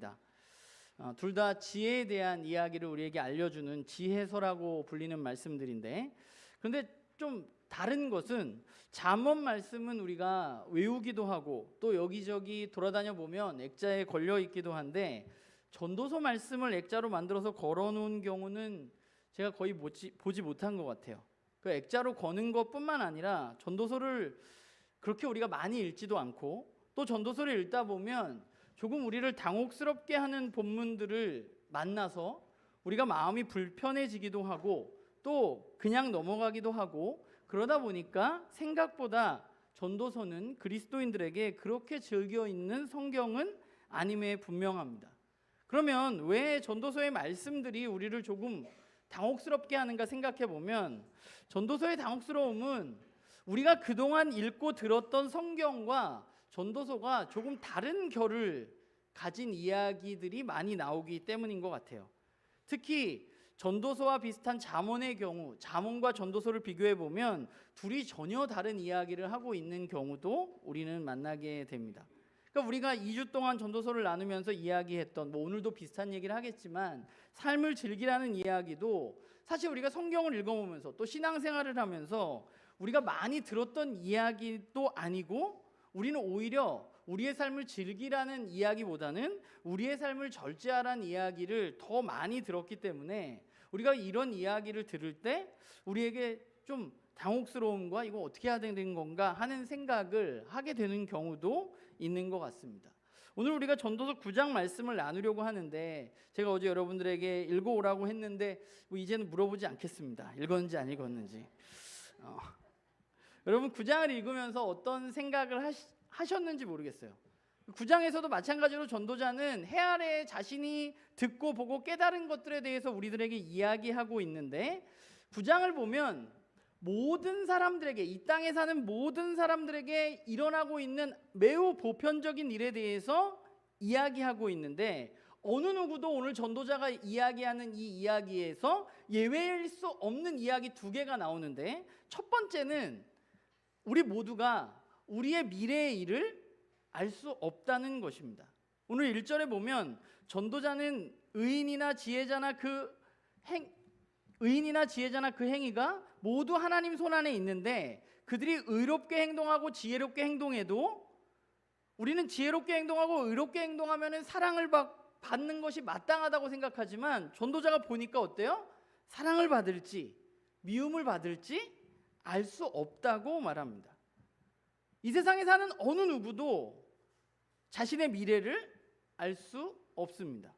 합니다. 둘 다 지혜에 대한 이야기를 우리에게 알려주는 지혜서라고 불리는 말씀들인데, 그런데 좀 다른 것은 잠언 말씀은 우리가 외우기도 하고 또 여기저기 돌아다녀 보면 액자에 걸려 있기도 한데, 전도서 말씀을 액자로 만들어서 걸어놓은 경우는 제가 거의 보지 못한 것 같아요. 그 액자로 거는 것뿐만 아니라 전도서를 그렇게 우리가 많이 읽지도 않고, 또 전도서를 읽다 보면 조금 우리를 당혹스럽게 하는 본문들을 만나서 우리가 마음이 불편해지기도 하고 또 그냥 넘어가기도 하고, 그러다 보니까 생각보다 전도서는 그리스도인들에게 그렇게 즐겨 읽는 성경은 아님에 분명합니다. 그러면 왜 전도서의 말씀들이 우리를 조금 당혹스럽게 하는가 생각해 보면, 전도서의 당혹스러움은 우리가 그동안 읽고 들었던 성경과 전도서가 조금 다른 결을 가진 이야기들이 많이 나오기 때문인 것 같아요. 특히 전도서와 비슷한 잠언의 경우, 잠언과 전도서를 비교해 보면 둘이 전혀 다른 이야기를 하고 있는 경우도 우리는 만나게 됩니다. 그러니까 우리가 2주 동안 전도서를 나누면서 이야기했던, 오늘도 비슷한 얘기를 하겠지만, 삶을 즐기라는 이야기도 사실 우리가 성경을 읽어보면서 또 신앙생활을 하면서 우리가 많이 들었던 이야기도 아니고, 우리는 오히려 우리의 삶을 즐기라는 이야기보다는 우리의 삶을 절제하라는 이야기를 더 많이 들었기 때문에 우리가 이런 이야기를 들을 때 우리에게 좀 당혹스러움과 이거 어떻게 해야 되는 건가 하는 생각을 하게 되는 경우도 있는 것 같습니다. 오늘 우리가 전도서 9장 말씀을 나누려고 하는데, 제가 어제 여러분들에게 읽어오라고 했는데 이제는 물어보지 않겠습니다. 읽었는지 안 읽었는지. 여러분 9장을 읽으면서 어떤 생각을 하셨는지 모르겠어요. 9장에서도 마찬가지로 전도자는 해 아래 자신이 듣고 보고 깨달은 것들에 대해서 우리들에게 이야기하고 있는데, 9장을 보면 모든 사람들에게, 이 땅에 사는 모든 사람들에게 일어나고 있는 매우 보편적인 일에 대해서 이야기하고 있는데, 어느 누구도 오늘 전도자가 이야기하는 이 이야기에서 예외일 수 없는 이야기 2개가 나오는데, 첫 번째는 우리 모두가 우리의 미래의 일을 알 수 없다는 것입니다. 오늘 1절에 보면 전도자는 의인이나 지혜자나 그 행위가 모두 하나님 손안에 있는데, 그들이 의롭게 행동하고 지혜롭게 행동해도, 우리는 지혜롭게 행동하고 의롭게 행동하면 사랑을 받는 것이 마땅하다고 생각하지만, 전도자가 보니까 어때요? 사랑을 받을지 미움을 받을지 알 수 없다고 말합니다. 이 세상에 사는 어느 누구도 자신의 미래를 알 수 없습니다.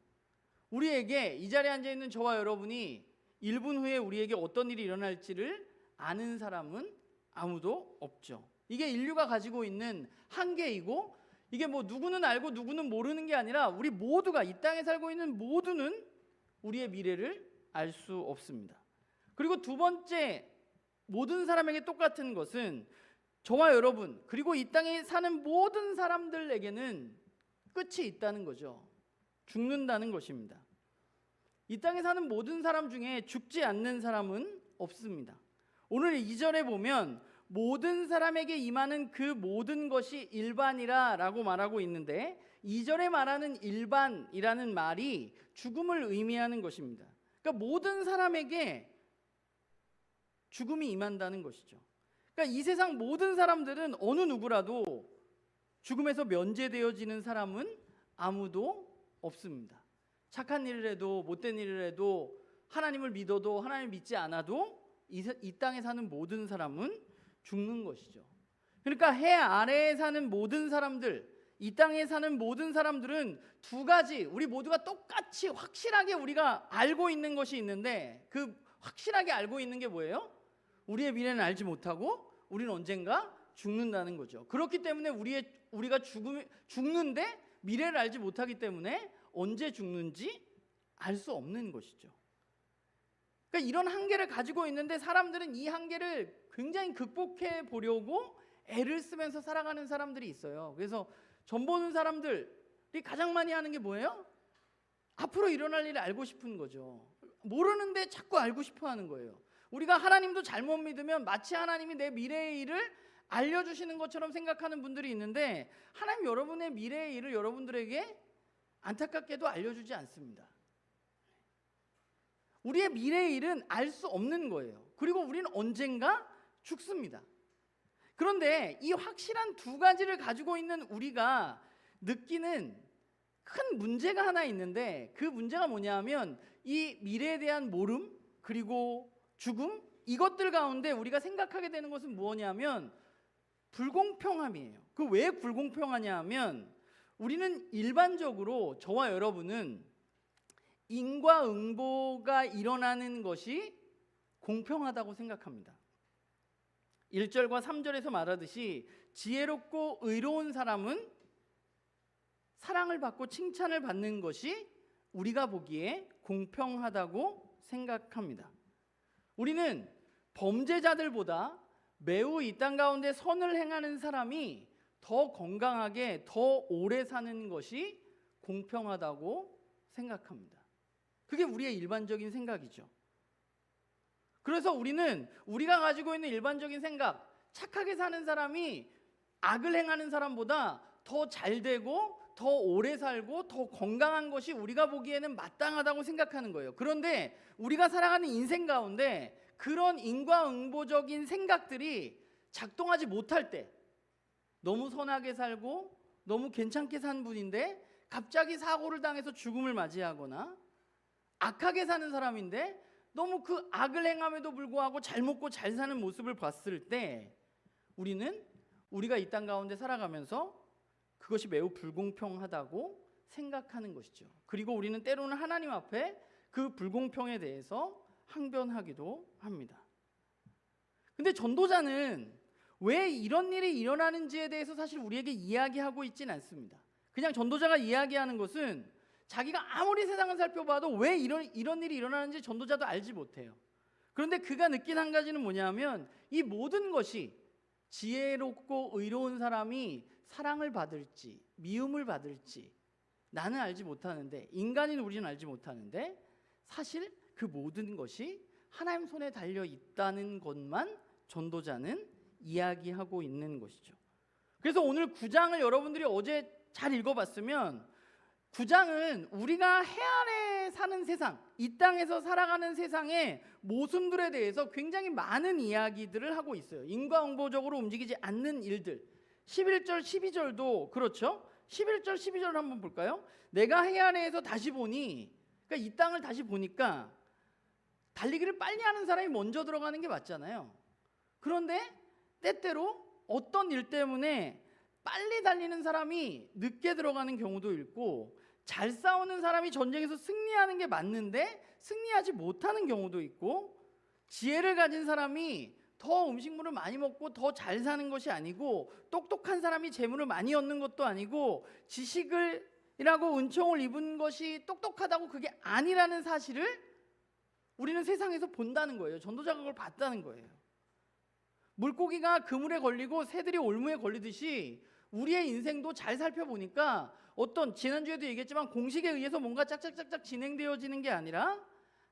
우리에게, 이 자리에 앉아있는 저와 여러분이 1분 후에 우리에게 어떤 일이 일어날지를 아는 사람은 아무도 없죠. 이게 인류가 가지고 있는 한계이고, 이게 누구는 알고 누구는 모르는 게 아니라 우리 모두가, 이 땅에 살고 있는 모두는 우리의 미래를 알 수 없습니다. 그리고 두 번째, 모든 사람에게 똑같은 것은 저와 여러분, 그리고 이 땅에 사는 모든 사람들에게는 끝이 있다는 거죠. 죽는다는 것입니다. 이 땅에 사는 모든 사람 중에 죽지 않는 사람은 없습니다. 오늘 2절에 보면 모든 사람에게 임하는 그 모든 것이 일반이라 라고 말하고 있는데, 2절에 말하는 일반이라는 말이 죽음을 의미하는 것입니다. 그러니까 모든 사람에게 죽음이 임한다는 것이죠. 그러니까 이 세상 모든 사람들은 어느 누구라도 죽음에서 면제되어지는 사람은 아무도 없습니다. 착한 일을 해도 못된 일을 해도, 하나님을 믿어도 하나님을 믿지 않아도 이 땅에 사는 모든 사람은 죽는 것이죠. 그러니까 해 아래에 사는 모든 사람들, 이 땅에 사는 모든 사람들은 2가지, 우리 모두가 똑같이 확실하게 우리가 알고 있는 것이 있는데, 그 확실하게 알고 있는 게 뭐예요? 우리의 미래는 알지 못하고 우리는 언젠가 죽는다는 거죠. 그렇기 때문에 우리가 죽는데 미래를 알지 못하기 때문에 언제 죽는지 알 수 없는 것이죠. 그러니까 이런 한계를 가지고 있는데, 사람들은 이 한계를 굉장히 극복해 보려고 애를 쓰면서 살아가는 사람들이 있어요. 그래서 전 보는 사람들이 가장 많이 하는 게 뭐예요? 앞으로 일어날 일을 알고 싶은 거죠. 모르는데 자꾸 알고 싶어 하는 거예요. 우리가 하나님도 잘못 믿으면 마치 하나님이 내 미래의 일을 알려주시는 것처럼 생각하는 분들이 있는데, 하나님 여러분의 미래의 일을 여러분들에게 안타깝게도 알려주지 않습니다. 우리의 미래의 일은 알 수 없는 거예요. 그리고 우리는 언젠가 죽습니다. 그런데 이 확실한 두 가지를 가지고 있는 우리가 느끼는 큰 문제가 하나 있는데, 그 문제가 뭐냐면 이 미래에 대한 모름 그리고 죽음, 이것들 가운데 우리가 생각하게 되는 것은 뭐냐면 불공평함이에요. 그 왜 불공평하냐 하면, 우리는 일반적으로, 저와 여러분은 인과응보가 일어나는 것이 공평하다고 생각합니다. 1절과 3절에서 말하듯이 지혜롭고 의로운 사람은 사랑을 받고 칭찬을 받는 것이 우리가 보기에 공평하다고 생각합니다. 우리는 범죄자들보다 매우 이 땅 가운데 선을 행하는 사람이 더 건강하게 더 오래 사는 것이 공평하다고 생각합니다. 그게 우리의 일반적인 생각이죠. 그래서 우리는 우리가 가지고 있는 일반적인 생각, 착하게 사는 사람이 악을 행하는 사람보다 더 잘 되고 더 오래 살고 더 건강한 것이 우리가 보기에는 마땅하다고 생각하는 거예요. 그런데 우리가 살아가는 인생 가운데 그런 인과응보적인 생각들이 작동하지 못할 때, 너무 선하게 살고 너무 괜찮게 산 분인데 갑자기 사고를 당해서 죽음을 맞이하거나, 악하게 사는 사람인데 너무 그 악을 행함에도 불구하고 잘 먹고 잘 사는 모습을 봤을 때, 우리는 우리가 이 땅 가운데 살아가면서 그것이 매우 불공평하다고 생각하는 것이죠. 그리고 우리는 때로는 하나님 앞에 그 불공평에 대해서 항변하기도 합니다. 근데 전도자는 왜 이런 일이 일어나는지에 대해서 사실 우리에게 이야기하고 있지는 않습니다. 그냥 전도자가 이야기하는 것은 자기가 아무리 세상을 살펴봐도 왜 이런 일이 일어나는지 전도자도 알지 못해요. 그런데 그가 느낀 한 가지는 뭐냐면, 이 모든 것이 지혜롭고 의로운 사람이 사랑을 받을지 미움을 받을지 나는 알지 못하는데, 인간인 우리는 알지 못하는데, 사실 그 모든 것이 하나님 손에 달려 있다는 것만 전도자는 이야기하고 있는 것이죠. 그래서 오늘 9장을 여러분들이 어제 잘 읽어봤으면, 9장은 우리가 해 아래 사는 세상, 이 땅에서 살아가는 세상의 모순들에 대해서 굉장히 많은 이야기들을 하고 있어요. 인과응보적으로 움직이지 않는 일들. 11절, 12절도 그렇죠. 11절, 12절을 한번 볼까요? 내가 해 아래에서 다시 보니, 그러니까 이 땅을 다시 보니까 달리기를 빨리 하는 사람이 먼저 들어가는 게 맞잖아요. 그런데 때때로 어떤 일 때문에 빨리 달리는 사람이 늦게 들어가는 경우도 있고, 잘 싸우는 사람이 전쟁에서 승리하는 게 맞는데 승리하지 못하는 경우도 있고, 지혜를 가진 사람이 더 음식물을 많이 먹고 더 잘 사는 것이 아니고, 똑똑한 사람이 재물을 많이 얻는 것도 아니고, 지식이라고 은총을 입은 것이 똑똑하다고 그게 아니라는 사실을 우리는 세상에서 본다는 거예요. 전도자가 그걸 봤다는 거예요. 물고기가 그물에 걸리고 새들이 올무에 걸리듯이 우리의 인생도 잘 살펴보니까, 어떤, 지난주에도 얘기했지만 공식에 의해서 뭔가 짝짝짝짝 진행되어지는 게 아니라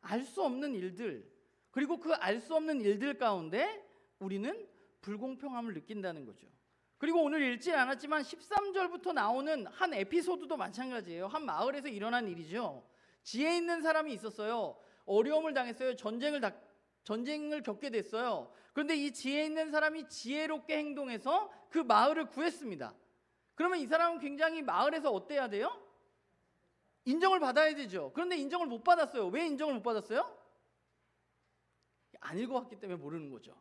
알 수 없는 일들, 그리고 그 알 수 없는 일들 가운데 우리는 불공평함을 느낀다는 거죠. 그리고 오늘 읽지 않았지만 13절부터 나오는 한 에피소드도 마찬가지예요. 한 마을에서 일어난 일이죠. 지혜 있는 사람이 있었어요. 어려움을 당했어요. 전쟁을 겪게 됐어요. 그런데 이 지혜 있는 사람이 지혜롭게 행동해서 그 마을을 구했습니다. 그러면 이 사람은 굉장히 마을에서 어때야 돼요? 인정을 받아야 되죠. 그런데 인정을 못 받았어요. 왜 인정을 못 받았어요? 안 읽어왔기 때문에 모르는 거죠.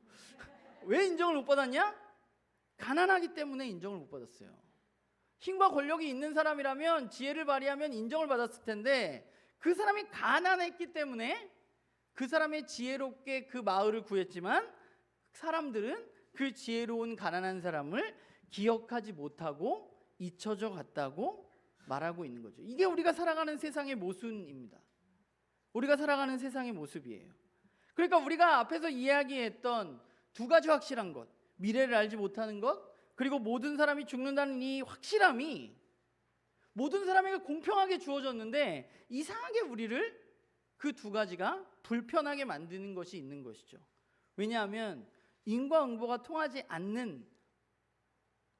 왜 인정을 못 받았냐? 가난하기 때문에 인정을 못 받았어요. 힘과 권력이 있는 사람이라면, 지혜를 발휘하면 인정을 받았을 텐데, 그 사람이 가난했기 때문에 그 사람의 지혜롭게 그 마을을 구했지만, 사람들은 그 지혜로운 가난한 사람을 기억하지 못하고 잊혀져 갔다고 말하고 있는 거죠. 이게 우리가 살아가는 세상의 모순입니다. 우리가 살아가는 세상의 모습이에요. 그러니까 우리가 앞에서 이야기했던 두 가지 확실한 것, 미래를 알지 못하는 것, 그리고 모든 사람이 죽는다는 이 확실함이 모든 사람에게 공평하게 주어졌는데, 이상하게 우리를 그 두 가지가 불편하게 만드는 것이 있는 것이죠. 왜냐하면 인과응보가 통하지 않는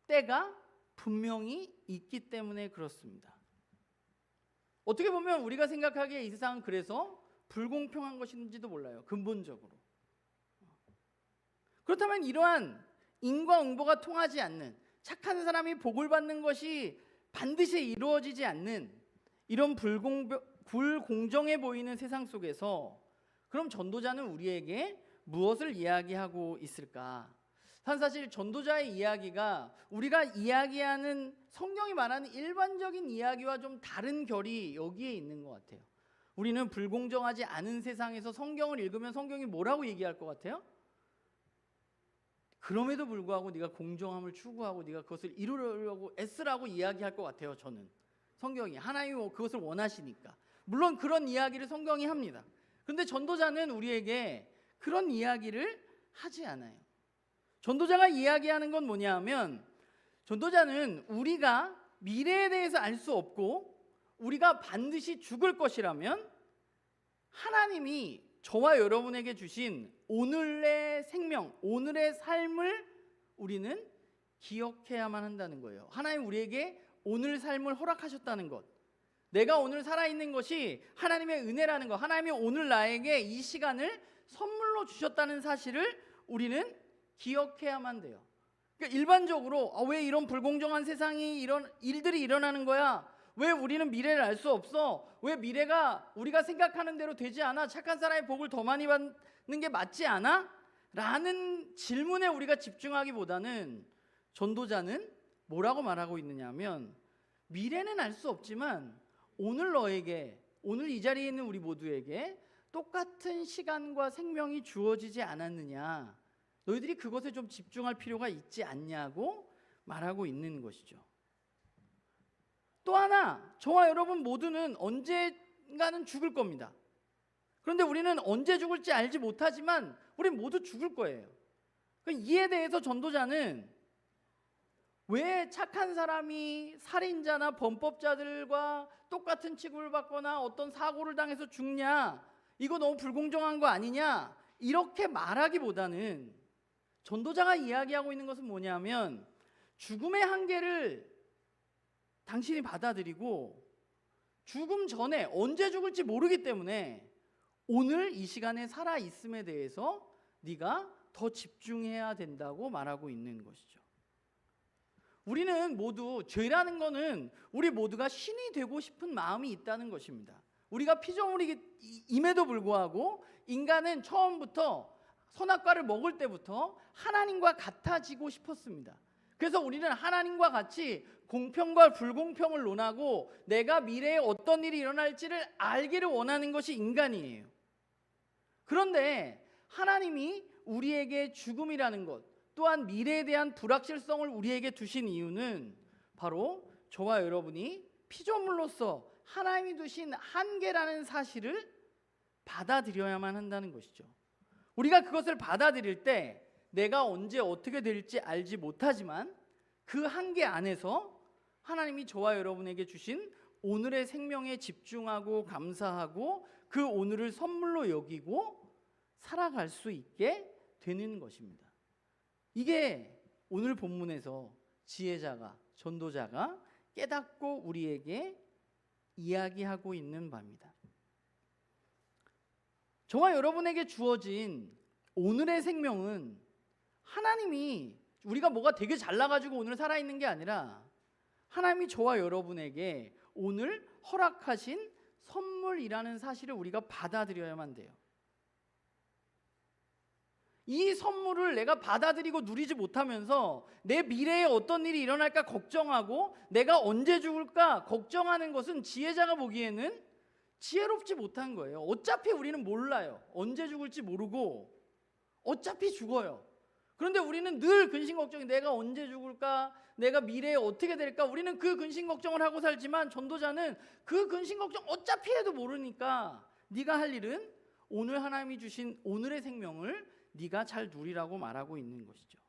때가 분명히 있기 때문에 그렇습니다. 어떻게 보면 우리가 생각하기에 이 세상은 그래서 불공평한 것인지도 몰라요. 근본적으로. 그렇다면 이러한 인과응보가 통하지 않는, 착한 사람이 복을 받는 것이 반드시 이루어지지 않는 이런 불공정해 보이는 세상 속에서 그럼 전도자는 우리에게 무엇을 이야기하고 있을까? 사실 전도자의 이야기가 우리가 이야기하는, 성경이 말하는 일반적인 이야기와 좀 다른 결이 여기에 있는 것 같아요. 우리는 불공정하지 않은 세상에서 성경을 읽으면 성경이 뭐라고 얘기할 것 같아요? 그럼에도 불구하고 네가 공정함을 추구하고 네가 그것을 이루려고 애쓰라고 이야기할 것 같아요. 저는 성경이 하나님이 그것을 원하시니까. 물론 그런 이야기를 성경이 합니다. 그런데 전도자는 우리에게 그런 이야기를 하지 않아요. 전도자가 이야기하는 건 뭐냐 하면, 전도자는 우리가 미래에 대해서 알 수 없고 우리가 반드시 죽을 것이라면 하나님이 저와 여러분에게 주신 오늘의 생명, 오늘의 삶을 우리는 기억해야만 한다는 거예요. 하나님 우리에게 오늘 삶을 허락하셨다는 것, 내가 오늘 살아있는 것이 하나님의 은혜라는 것, 하나님이 오늘 나에게 이 시간을 선물로 주셨다는 사실을 우리는 기억해야만 돼요. 그러니까 일반적으로 왜 이런 불공정한 세상이 이런 일들이 일어나는 거야? 왜 우리는 미래를 알 수 없어? 왜 미래가 우리가 생각하는 대로 되지 않아? 착한 사람의 복을 더 많이 받는 게 맞지 않아? 라는 질문에 우리가 집중하기보다는 전도자는 뭐라고 말하고 있느냐 하면, 미래는 알 수 없지만 오늘 너에게, 오늘 이 자리에 있는 우리 모두에게 똑같은 시간과 생명이 주어지지 않았느냐, 너희들이 그것에 좀 집중할 필요가 있지 않냐고 말하고 있는 것이죠. 또 하나, 저와 여러분 모두는 언젠가는 죽을 겁니다. 그런데 우리는 언제 죽을지 알지 못하지만 우리 모두 죽을 거예요. 이에 대해서 전도자는 왜 착한 사람이 살인자나 범법자들과 똑같은 취급을 받거나 어떤 사고를 당해서 죽냐, 이거 너무 불공정한 거 아니냐, 이렇게 말하기보다는 전도자가 이야기하고 있는 것은 뭐냐면, 죽음의 한계를 당신이 받아들이고 죽음 전에 언제 죽을지 모르기 때문에 오늘 이 시간에 살아있음에 대해서 네가 더 집중해야 된다고 말하고 있는 것이죠. 우리는 모두, 죄라는 거는 우리 모두가 신이 되고 싶은 마음이 있다는 것입니다. 우리가 피조물임에도 불구하고 인간은 처음부터 선악과를 먹을 때부터 하나님과 같아지고 싶었습니다. 그래서 우리는 하나님과 같이 공평과 불공평을 논하고 내가 미래에 어떤 일이 일어날지를 알기를 원하는 것이 인간이에요. 그런데 하나님이 우리에게 죽음이라는 것, 또한 미래에 대한 불확실성을 우리에게 두신 이유는 바로 저와 여러분이 피조물로서 하나님이 두신 한계라는 사실을 받아들여야만 한다는 것이죠. 우리가 그것을 받아들일 때 내가 언제 어떻게 될지 알지 못하지만 그 한계 안에서 하나님이 저와 여러분에게 주신 오늘의 생명에 집중하고 감사하고 그 오늘을 선물로 여기고 살아갈 수 있게 되는 것입니다. 이게 오늘 본문에서 지혜자가, 전도자가 깨닫고 우리에게 이야기하고 있는 바입니다. 저와 여러분에게 주어진 오늘의 생명은 하나님이, 우리가 뭐가 되게 잘나가지고 오늘 살아있는 게 아니라 하나님이 저와 여러분에게 오늘 허락하신 선물이라는 사실을 우리가 받아들여야만 돼요. 이 선물을 내가 받아들이고 누리지 못하면서 내 미래에 어떤 일이 일어날까 걱정하고 내가 언제 죽을까 걱정하는 것은 지혜자가 보기에는 지혜롭지 못한 거예요. 어차피 우리는 몰라요. 언제 죽을지 모르고 어차피 죽어요. 그런데 우리는 늘 근심 걱정이, 내가 언제 죽을까, 내가 미래에 어떻게 될까, 우리는 그 근심 걱정을 하고 살지만 전도자는 그 근심 걱정 어차피 해도 모르니까 네가 할 일은 오늘 하나님이 주신 오늘의 생명을 네가 잘 누리라고 말하고 있는 것이죠.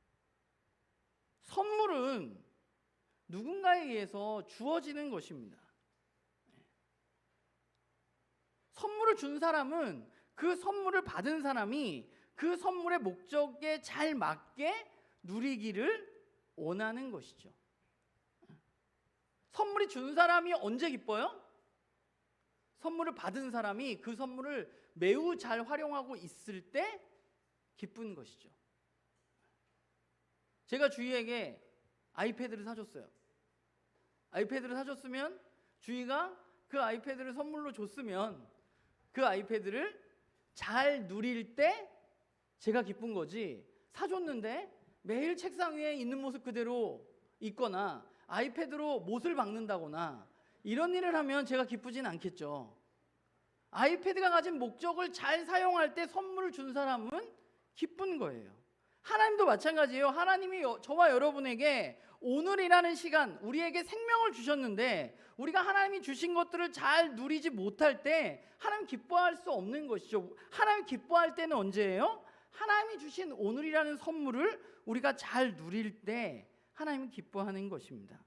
선물은 누군가에 의해서 주어지는 것입니다. 선물을 준 사람은 그 선물을 받은 사람이 그 선물의 목적에 잘 맞게 누리기를 원하는 것이죠. 선물이 준 사람이 언제 기뻐요? 선물을 받은 사람이 그 선물을 매우 잘 활용하고 있을 때 기쁜 것이죠. 제가 주희에게 아이패드를 사줬어요. 아이패드를 사줬으면 주희가 그 아이패드를 선물로 줬으면 그 아이패드를 잘 누릴 때 제가 기쁜 거지, 사줬는데 매일 책상 위에 있는 모습 그대로 있거나 아이패드로 못을 박는다거나 이런 일을 하면 제가 기쁘진 않겠죠. 아이패드가 가진 목적을 잘 사용할 때 선물을 준 사람은 기쁜 거예요. 하나님도 마찬가지예요. 하나님이 저와 여러분에게 오늘이라는 시간, 우리에게 생명을 주셨는데 우리가 하나님이 주신 것들을 잘 누리지 못할 때 하나님 기뻐할 수 없는 것이죠. 하나님 기뻐할 때는 언제예요? 하나님이 주신 오늘이라는 선물을 우리가 잘 누릴 때 하나님은 기뻐하는 것입니다.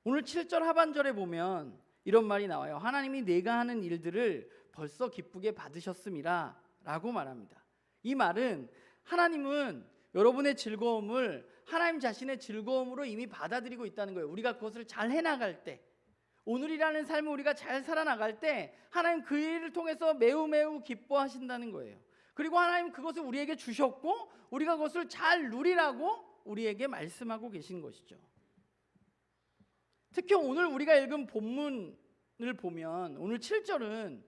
오늘 7절 하반절에 보면 이런 말이 나와요. 하나님이 내가 하는 일들을 벌써 기쁘게 받으셨음이라 라고 말합니다. 이 말은 하나님은 여러분의 즐거움을 하나님 자신의 즐거움으로 이미 받아들이고 있다는 거예요. 우리가 그것을 잘 해나갈 때, 오늘이라는 삶을 우리가 잘 살아나갈 때 하나님 그 일을 통해서 매우 매우 기뻐하신다는 거예요. 그리고 하나님 그것을 우리에게 주셨고 우리가 그것을 잘 누리라고 우리에게 말씀하고 계신 것이죠. 특히 오늘 우리가 읽은 본문을 보면 오늘 7절은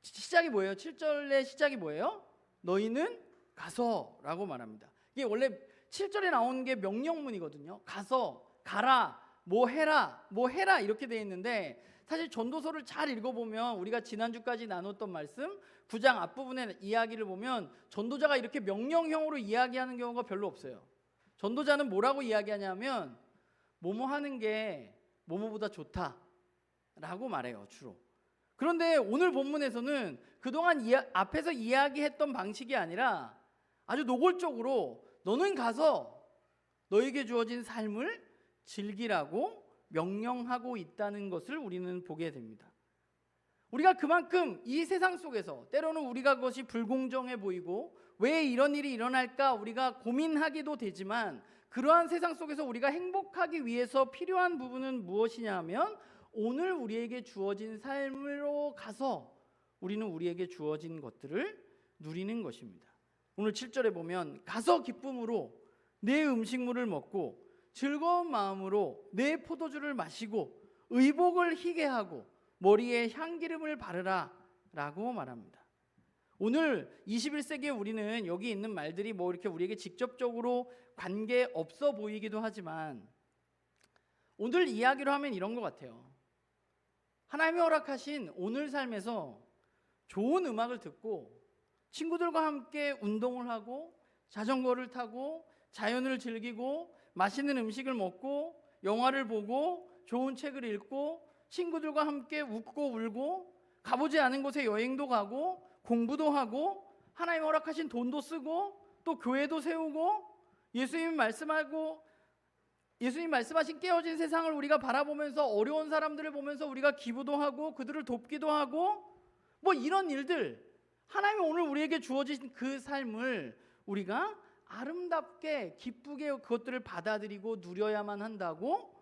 시작이 뭐예요? 7절의 시작이 뭐예요? 너희는 가서 라고 말합니다. 이게 원래 7절에 나오는 게 명령문이거든요. 가서, 가라, 뭐 해라 이렇게 되어 있는데 사실 전도서를 잘 읽어보면 우리가 지난주까지 나눴던 말씀 9장 앞부분의 이야기를 보면 전도자가 이렇게 명령형으로 이야기하는 경우가 별로 없어요. 전도자는 뭐라고 이야기하냐면 뭐뭐 하는 게 뭐뭐보다 좋다라고 말해요, 주로. 그런데 오늘 본문에서는 그동안 앞에서 이야기했던 방식이 아니라 아주 노골적으로 너는 가서 너에게 주어진 삶을 즐기라고 명령하고 있다는 것을 우리는 보게 됩니다. 우리가 그만큼 이 세상 속에서 때로는 우리가 그것이 불공정해 보이고 왜 이런 일이 일어날까 우리가 고민하기도 되지만 그러한 세상 속에서 우리가 행복하기 위해서 필요한 부분은 무엇이냐 하면 오늘 우리에게 주어진 삶으로 가서 우리는 우리에게 주어진 것들을 누리는 것입니다. 오늘 7절에 보면 가서 기쁨으로 내 음식물을 먹고 즐거운 마음으로 내 포도주를 마시고 의복을 희게 하고 머리에 향기름을 바르라 라고 말합니다. 오늘 21세기에 우리는 여기 있는 말들이 뭐 이렇게 우리에게 직접적으로 관계 없어 보이기도 하지만 오늘 이야기로 하면 이런 것 같아요. 하나님이 허락하신 오늘 삶에서 좋은 음악을 듣고 친구들과 함께 운동을 하고 자전거를 타고 자연을 즐기고 맛있는 음식을 먹고 영화를 보고 좋은 책을 읽고 친구들과 함께 웃고 울고 가보지 않은 곳에 여행도 가고 공부도 하고 하나님 허락하신 돈도 쓰고 또 교회도 세우고 예수님 말씀하신 깨어진 세상을 우리가 바라보면서 어려운 사람들을 보면서 우리가 기부도 하고 그들을 돕기도 하고 뭐 이런 일들, 하나님이 오늘 우리에게 주어진 그 삶을 우리가 아름답게 기쁘게 그것들을 받아들이고 누려야만 한다고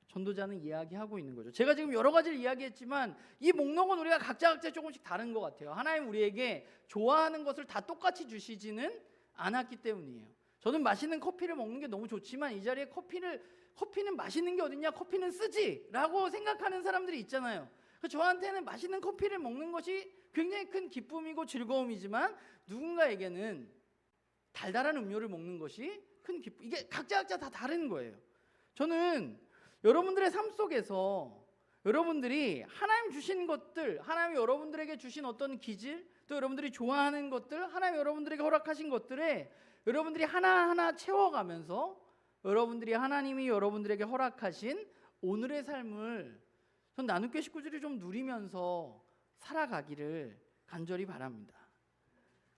전도자는 이야기하고 있는 거죠. 제가 지금 여러 가지를 이야기했지만 이 목록은 우리가 각자 조금씩 다른 것 같아요. 하나님 우리에게 좋아하는 것을 다 똑같이 주시지는 않았기 때문이에요. 저는 맛있는 커피를 먹는 게 너무 좋지만 이 자리에 커피는 맛있는 게 어딨냐, 커피는 쓰지 라고 생각하는 사람들이 있잖아요. 저한테는 맛있는 커피를 먹는 것이 굉장히 큰 기쁨이고 즐거움이지만 누군가에게는 달달한 음료를 먹는 것이 큰 기쁨. 이게 각자 다 다른 거예요. 저는 여러분들의 삶 속에서 여러분들이 하나님 주신 것들, 하나님이 여러분들에게 주신 어떤 기질, 또 여러분들이 좋아하는 것들, 하나님이 여러분들에게 허락하신 것들에 여러분들이 하나하나 채워가면서 여러분들이 하나님이 여러분들에게 허락하신 오늘의 삶을 전 나눔교 식구들이 좀 누리면서 살아가기를 간절히 바랍니다.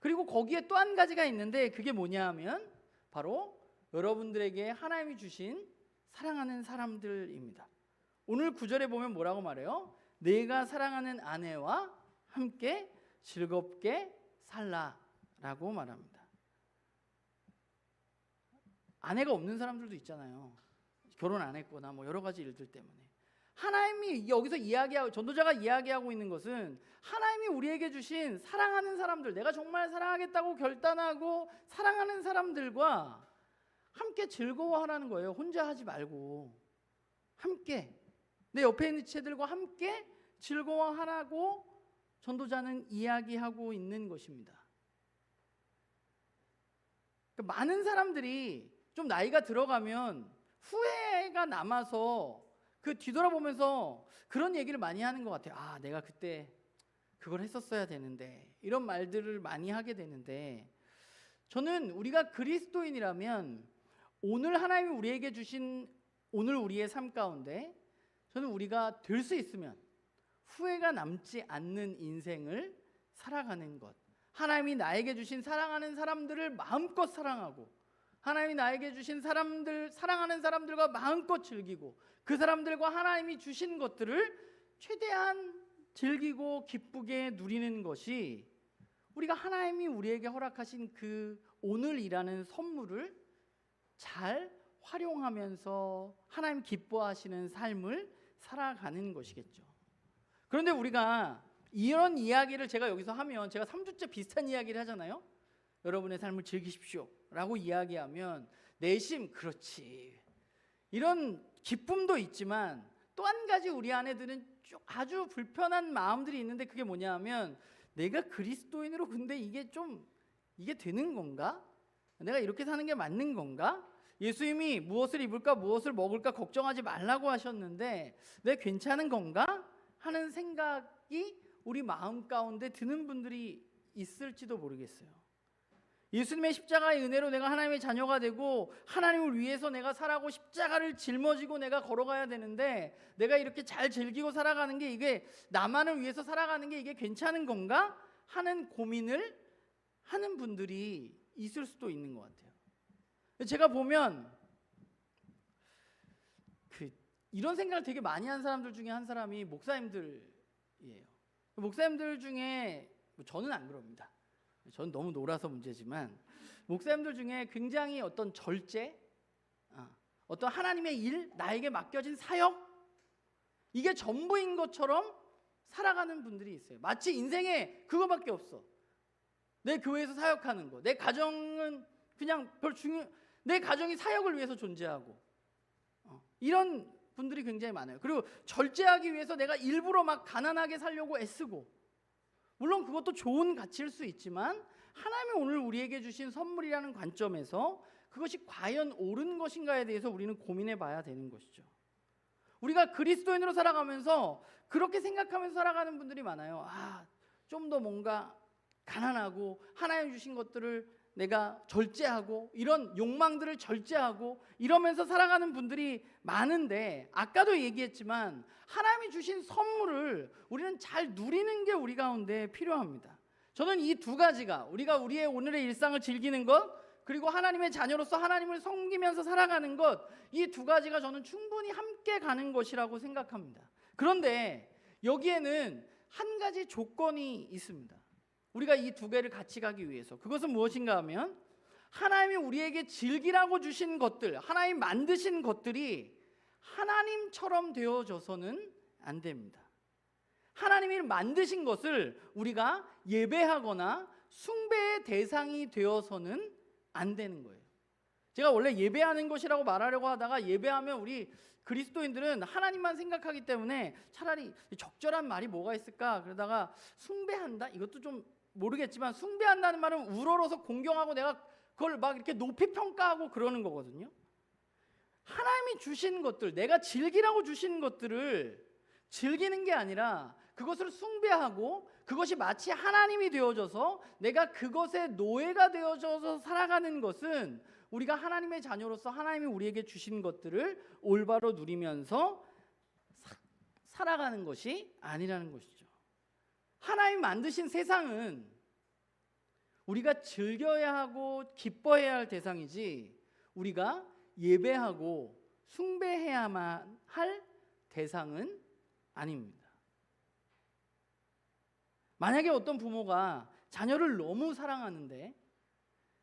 그리고 거기에 또 한 가지가 있는데 그게 뭐냐 하면 바로 여러분들에게 하나님이 주신 사랑하는 사람들입니다. 오늘 9절에 보면 뭐라고 말해요? 내가 사랑하는 아내와 함께 즐겁게 살라라고 말합니다. 아내가 없는 사람들도 있잖아요. 결혼 안 했거나 뭐 여러 가지 일들 때문에. 하나님이 여기서 이야기하고 전도자가 이야기하고 있는 것은 하나님이 우리에게 주신 사랑하는 사람들, 내가 정말 사랑하겠다고 결단하고 사랑하는 사람들과 함께 즐거워하라는 거예요. 혼자 하지 말고 함께 내 옆에 있는 지체들과 함께 즐거워하라고 전도자는 이야기하고 있는 것입니다. 그러니까 많은 사람들이 좀 나이가 들어가면 후회가 남아서 그 뒤돌아보면서 그런 얘기를 많이 하는 것 같아요. 아, 내가 그때 그걸 했었어야 되는데, 이런 말들을 많이 하게 되는데, 저는 우리가 그리스도인이라면 오늘 하나님이 우리에게 주신 오늘 우리의 삶 가운데 저는 우리가 될 수 있으면 후회가 남지 않는 인생을 살아가는 것, 하나님이 나에게 주신 사랑하는 사람들을 마음껏 사랑하고, 하나님이 나에게 주신 사람들, 사랑하는 사람들과 마음껏 즐기고, 그 사람들과 하나님이 주신 것들을 최대한 즐기고 기쁘게 누리는 것이 우리가 하나님이 우리에게 허락하신 그 오늘이라는 선물을 잘 활용하면서 하나님 기뻐하시는 삶을 살아가는 것이겠죠. 그런데 우리가 이런 이야기를 제가 여기서 하면, 제가 3주째 비슷한 이야기를 하잖아요. 여러분의 삶을 즐기십시오 라고 이야기하면 내심 그렇지, 이런 기쁨도 있지만 또 한 가지 우리 안에 드는 아주 불편한 마음들이 있는데, 그게 뭐냐 하면, 내가 그리스도인으로 근데 이게 되는 건가? 내가 이렇게 사는 게 맞는 건가? 예수님이 무엇을 입을까 무엇을 먹을까 걱정하지 말라고 하셨는데 내가 괜찮은 건가? 하는 생각이 우리 마음 가운데 드는 분들이 있을지도 모르겠어요. 예수님의 십자가의 은혜로 내가 하나님의 자녀가 되고 하나님을 위해서 내가 살아고 십자가를 짊어지고 내가 걸어가야 되는데, 내가 이렇게 잘 즐기고 살아가는 게, 이게 나만을 위해서 살아가는 게 이게 괜찮은 건가? 하는 고민을 하는 분들이 있을 수도 있는 것 같아요. 제가 보면 이런 생각을 되게 많이 한 사람들 중에 한 사람이 목사님들이에요. 목사님들 중에, 저는 안 그럽니다. 저는 너무 놀아서 문제지만, 목사님들 중에 굉장히 어떤 절제, 어떤 하나님의 일, 나에게 맡겨진 사역, 이게 전부인 것처럼 살아가는 분들이 있어요. 마치 인생에 그거밖에 없어. 내 교회에서 사역하는 거, 내 가정은 그냥 내 가정이 사역을 위해서 존재하고, 이런 분들이 굉장히 많아요. 그리고 절제하기 위해서 내가 일부러 막 가난하게 살려고 애쓰고, 물론 그것도 좋은 가치일 수 있지만 하나님이 오늘 우리에게 주신 선물이라는 관점에서 그것이 과연 옳은 것인가에 대해서 우리는 고민해 봐야 되는 것이죠. 우리가 그리스도인으로 살아가면서 그렇게 생각하면서 살아가는 분들이 많아요. 좀 더 뭔가 가난하고 하나님 주신 것들을 내가 절제하고, 이런 욕망들을 절제하고 이러면서 살아가는 분들이 많은데, 아까도 얘기했지만 하나님이 주신 선물을 우리는 잘 누리는 게 우리 가운데 필요합니다. 저는 이 두 가지가, 우리가 우리의 오늘의 일상을 즐기는 것, 그리고 하나님의 자녀로서 하나님을 섬기면서 살아가는 것, 이 두 가지가 저는 충분히 함께 가는 것이라고 생각합니다. 그런데 여기에는 한 가지 조건이 있습니다. 우리가 이 두 개를 같이 가기 위해서, 그것은 무엇인가 하면, 하나님이 우리에게 즐기라고 주신 것들, 하나님 만드신 것들이 하나님처럼 되어져서는 안 됩니다. 하나님이 만드신 것을 우리가 예배하거나 숭배의 대상이 되어서는 안 되는 거예요. 제가 원래 예배하는 것이라고 말하려고 하다가, 예배하면 우리 그리스도인들은 하나님만 생각하기 때문에 차라리 적절한 말이 뭐가 있을까 그러다가, 숭배한다? 이것도 좀 모르겠지만, 숭배한다는 말은 우러러서 공경하고 내가 그걸 막 이렇게 높이 평가하고 그러는 거거든요. 하나님이 주신 것들, 내가 즐기라고 주신 것들을 즐기는 게 아니라 그것을 숭배하고, 그것이 마치 하나님이 되어져서 내가 그것의 노예가 되어져서 살아가는 것은, 우리가 하나님의 자녀로서 하나님이 우리에게 주신 것들을 올바로 누리면서 살아가는 것이 아니라는 것이죠. 하나님 만드신 세상은 우리가 즐겨야 하고 기뻐해야 할 대상이지, 우리가 예배하고 숭배해야만 할 대상은 아닙니다. 만약에 어떤 부모가 자녀를 너무 사랑하는데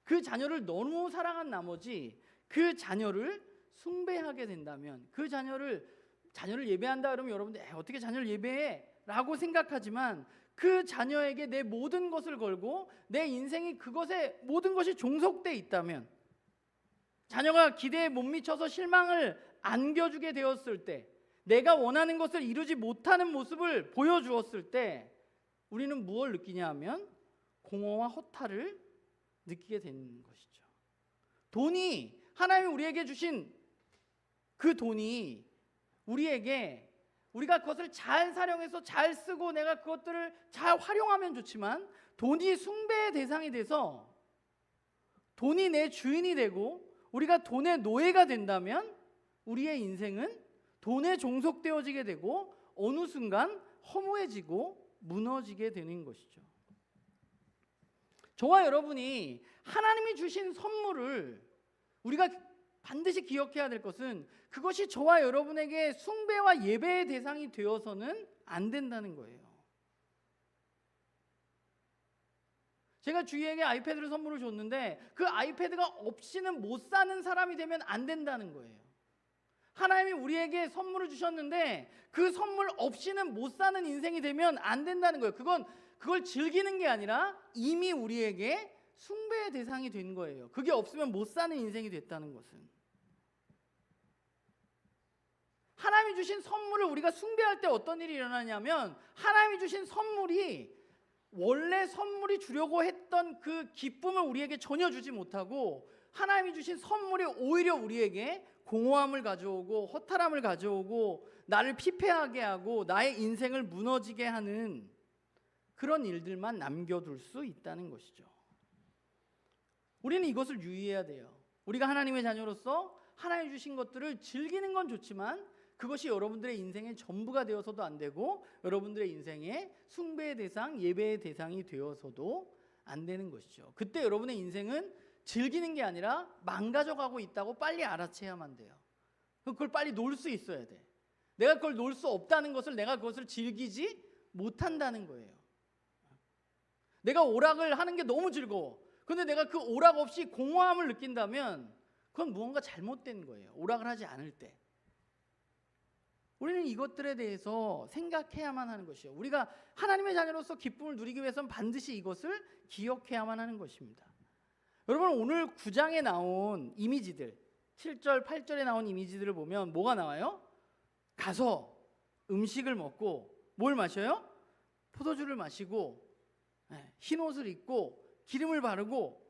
그 자녀를 너무 사랑한 나머지 그 자녀를 숭배하게 된다면, 그 자녀를 자녀를 예배한다 그러면 여러분들 어떻게 자녀를 예배해? 라고 생각하지만 그 자녀에게 내 모든 것을 걸고 내 인생이 그것에 모든 것이 종속돼 있다면, 자녀가 기대에 못 미쳐서 실망을 안겨주게 되었을 때, 내가 원하는 것을 이루지 못하는 모습을 보여주었을 때 우리는 무엇을 느끼냐 하면 공허와 허탈을 느끼게 되는 것이죠. 돈이, 하나님이 우리에게 주신 그 돈이 우리에게, 우리가 그것을 잘 사용해서 잘 쓰고 내가 그것들을 잘 활용하면 좋지만, 돈이 숭배의 대상이 돼서 돈이 내 주인이 되고 우리가 돈의 노예가 된다면 우리의 인생은 돈에 종속되어지게 되고 어느 순간 허무해지고 무너지게 되는 것이죠. 저와 여러분이 하나님이 주신 선물을 우리가 반드시 기억해야 될 것은, 그것이 저와 여러분에게 숭배와 예배의 대상이 되어서는 안 된다는 거예요. 제가 주희에게 아이패드를 선물을 줬는데 그 아이패드가 없이는 못 사는 사람이 되면 안 된다는 거예요. 하나님이 우리에게 선물을 주셨는데 그 선물 없이는 못 사는 인생이 되면 안 된다는 거예요. 그걸 즐기는 게 아니라 이미 우리에게 숭배의 대상이 된 거예요. 그게 없으면 못 사는 인생이 됐다는 것은. 하나님이 주신 선물을 우리가 숭배할 때 어떤 일이 일어나냐면, 하나님이 주신 선물이 원래 선물이 주려고 했던 그 기쁨을 우리에게 전혀 주지 못하고, 하나님이 주신 선물이 오히려 우리에게 공허함을 가져오고 허탈함을 가져오고 나를 피폐하게 하고 나의 인생을 무너지게 하는 그런 일들만 남겨둘 수 있다는 것이죠. 우리는 이것을 유의해야 돼요. 우리가 하나님의 자녀로서 하나님 주신 것들을 즐기는 건 좋지만 그것이 여러분들의 인생의 전부가 되어서도 안 되고 여러분들의 인생의 숭배의 대상, 예배의 대상이 되어서도 안 되는 것이죠. 그때 여러분의 인생은 즐기는 게 아니라 망가져가고 있다고 빨리 알아채야만 돼요. 그걸 빨리 놀 수 있어야 돼. 내가 그걸 놀 수 없다는 것을, 내가 그것을 즐기지 못한다는 거예요. 내가 오락을 하는 게 너무 즐거워. 근데 내가 그 오락 없이 공허함을 느낀다면 그건 무언가 잘못된 거예요. 오락을 하지 않을 때. 우리는 이것들에 대해서 생각해야만 하는 것이에요. 우리가 하나님의 자녀로서 기쁨을 누리기 위해서는 반드시 이것을 기억해야만 하는 것입니다. 여러분, 오늘 9장에 나온 이미지들, 7절, 8절에 나온 이미지들을 보면 뭐가 나와요? 가서 음식을 먹고 뭘 마셔요? 포도주를 마시고 흰 옷을 입고 기름을 바르고.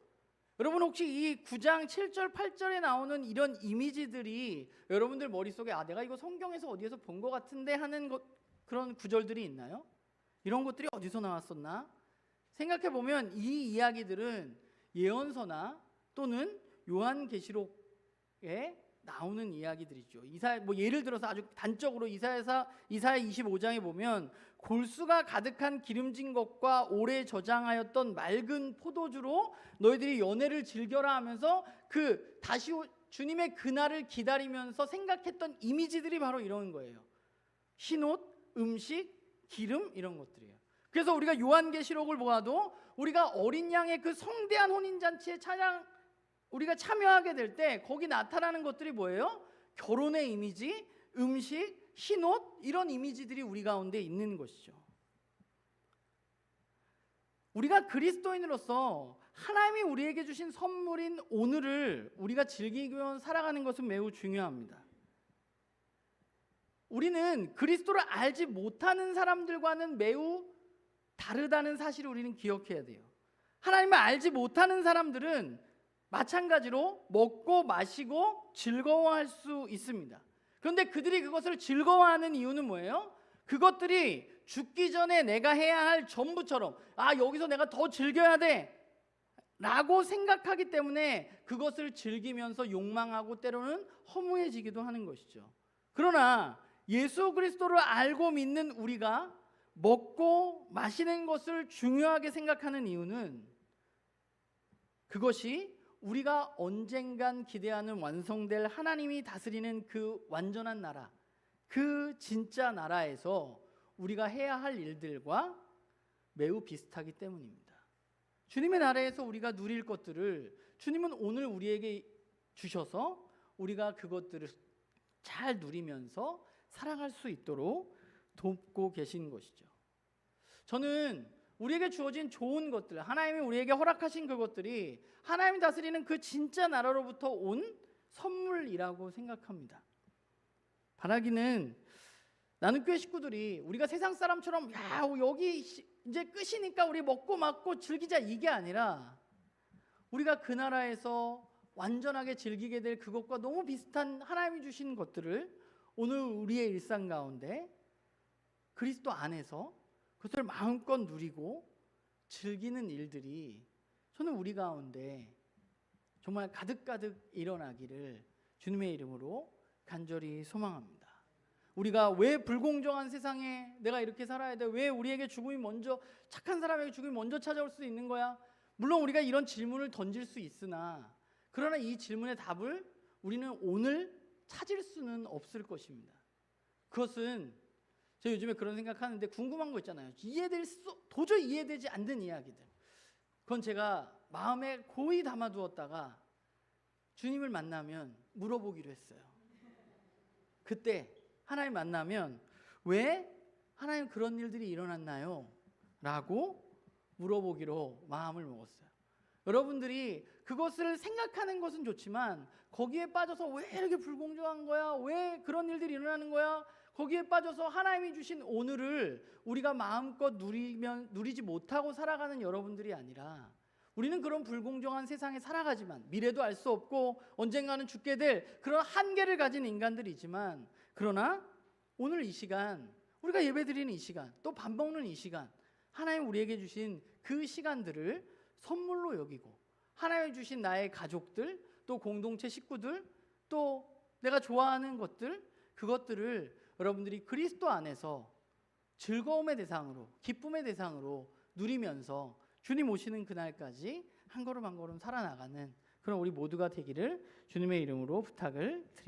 여러분, 혹시 이 9장 7절 8절에 나오는 이런 이미지들이 여러분들 머릿속에 내가 이거 성경에서 어디에서 본 것 같은데 하는 그런 구절들이 있나요? 이런 것들이 어디서 나왔었나? 생각해 보면 이 이야기들은 예언서나 또는 요한계시록에 나오는 이야기들이죠. 예를 들어서 아주 단적으로 이사야 25장에 보면 골수가 가득한 기름진 것과 오래 저장하였던 맑은 포도주로 너희들이 연회를 즐겨라 하면서 다시 주님의 그날을 기다리면서 생각했던 이미지들이 바로 이런 거예요. 흰옷, 음식, 기름, 이런 것들이에요. 그래서 우리가 요한계시록을 보아도 우리가 어린 양의 그 성대한 혼인잔치에 우리가 참여하게 될 때 거기 나타나는 것들이 뭐예요? 결혼의 이미지, 음식, 흰옷, 이런 이미지들이 우리 가운데 있는 것이죠. 우리가 그리스도인으로서 하나님이 우리에게 주신 선물인 오늘을 우리가 즐기기 위해 살아가는 것은 매우 중요합니다. 우리는 그리스도를 알지 못하는 사람들과는 매우 다르다는 사실을 우리는 기억해야 돼요. 하나님을 알지 못하는 사람들은 마찬가지로 먹고 마시고 즐거워할 수 있습니다. 그런데 그들이 그것을 즐거워하는 이유는 뭐예요? 그것들이 죽기 전에 내가 해야 할 전부처럼 여기서 내가 더 즐겨야 돼 라고 생각하기 때문에 그것을 즐기면서 욕망하고 때로는 허무해지기도 하는 것이죠. 그러나 예수 그리스도를 알고 믿는 우리가 먹고 마시는 것을 중요하게 생각하는 이유는 그것이 우리가 언젠간 기대하는 완성될 하나님이 다스리는 그 완전한 나라, 그 진짜 나라에서 우리가 해야 할 일들과 매우 비슷하기 때문입니다. 주님의 나라에서 우리가 누릴 것들을 주님은 오늘 우리에게 주셔서 우리가 그것들을 잘 누리면서 살아갈 수 있도록 돕고 계신 것이죠. 저는 우리에게 주어진 좋은 것들, 하나님이 우리에게 허락하신 그것들이 하나님이 다스리는 그 진짜 나라로부터 온 선물이라고 생각합니다. 바라기는 나는 교회 식구들이 우리가 세상 사람처럼 야 여기 이제 끝이니까 우리 먹고 맞고 즐기자 이게 아니라 우리가 그 나라에서 완전하게 즐기게 될 그것과 너무 비슷한 하나님이 주신 것들을 오늘 우리의 일상 가운데 그리스도 안에서 그것을 마음껏 누리고 즐기는 일들이 저는 우리 가운데 정말 가득가득 일어나기를 주님의 이름으로 간절히 소망합니다. 우리가 왜 불공정한 세상에 내가 이렇게 살아야 돼? 왜 우리에게 죽음이 먼저, 착한 사람에게 죽음이 먼저 찾아올 수 있는 거야? 물론 우리가 이런 질문을 던질 수 있으나 그러나 이 질문의 답을 우리는 오늘 찾을 수는 없을 것입니다. 그것은 제가 요즘에 그런 생각하는데 궁금한 거 있잖아요. 도저히 이해되지 않는 이야기들. 그건 제가 마음에 고이 담아두었다가 주님을 만나면 물어보기로 했어요. 그때 하나님 만나면 왜 하나님 그런 일들이 일어났나요? 라고 물어보기로 마음을 먹었어요. 여러분들이 그것을 생각하는 것은 좋지만 거기에 빠져서 왜 이렇게 불공정한 거야? 왜 그런 일들이 일어나는 거야? 거기에 빠져서 하나님이 주신 오늘을 우리가 마음껏 누리지 못하고 살아가는 여러분들이 아니라 우리는 그런 불공정한 세상에 살아가지만 미래도 알 수 없고 언젠가는 죽게 될 그런 한계를 가진 인간들이지만 그러나 오늘 이 시간 우리가 예배드리는 이 시간 또 밥 먹는 이 시간 하나님 우리에게 주신 그 시간들을 선물로 여기고 하나님이 주신 나의 가족들 또 공동체 식구들 또 내가 좋아하는 것들 그것들을 여러분들이 그리스도 안에서 즐거움의 대상으로 기쁨의 대상으로 누리면서 주님 오시는 그날까지 한 걸음 한 걸음 살아나가는 그런 우리 모두가 되기를 주님의 이름으로 부탁을 드립니다.